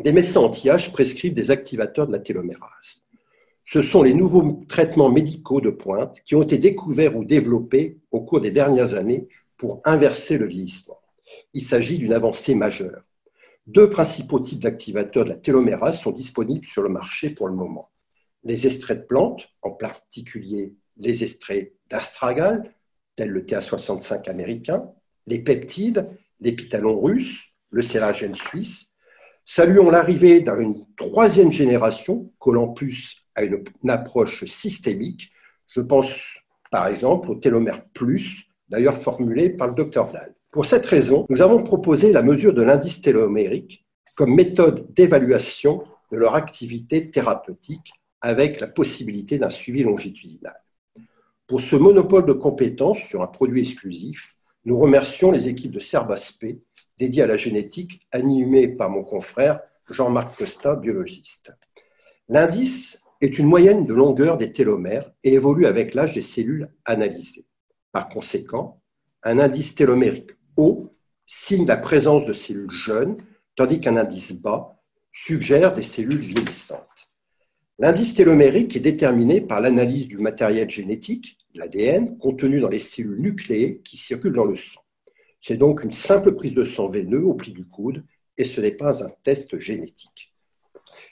les médecins anti-âge prescrivent des activateurs de la télomérase. Ce sont les nouveaux traitements médicaux de pointe qui ont été découverts ou développés au cours des dernières années pour inverser le vieillissement. Il s'agit d'une avancée majeure. Deux principaux types d'activateurs de la télomérase sont disponibles sur le marché pour le moment. Les extraits de plantes, en particulier les extraits d'astragales, tels le TA65 américain, les peptides, l'épitalon russe, le séragène suisse. Saluons l'arrivée d'une troisième génération collant plus à une approche systémique. Je pense par exemple au télomère plus, d'ailleurs formulé par le Dr Dahl. Pour cette raison, nous avons proposé la mesure de l'indice télomérique comme méthode d'évaluation de leur activité thérapeutique avec la possibilité d'un suivi longitudinal. Pour ce monopole de compétences sur un produit exclusif, nous remercions les équipes de Serbaspé dédiées à la génétique, animées par mon confrère Jean-Marc Costa, biologiste. L'indice est une moyenne de longueur des télomères et évolue avec l'âge des cellules analysées. Par conséquent, un indice télomérique haut signe la présence de cellules jeunes, tandis qu'un indice bas suggère des cellules vieillissantes. L'indice télomérique est déterminé par l'analyse du matériel génétique, l'ADN, contenu dans les cellules nucléées qui circulent dans le sang. C'est donc une simple prise de sang veineux au pli du coude et ce n'est pas un test génétique.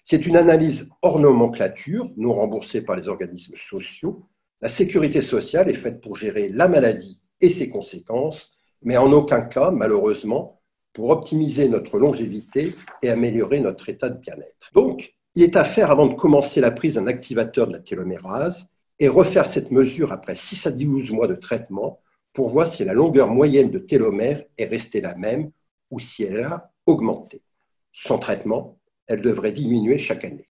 C'est une analyse hors nomenclature, non remboursée par les organismes sociaux. La sécurité sociale est faite pour gérer la maladie et ses conséquences, mais en aucun cas, malheureusement, pour optimiser notre longévité et améliorer notre état de bien-être. Donc, il est à faire avant de commencer la prise d'un activateur de la télomérase et refaire cette mesure après 6 à 12 mois de traitement pour voir si la longueur moyenne de télomère est restée la même ou si elle a augmenté. Sans traitement, elle devrait diminuer chaque année.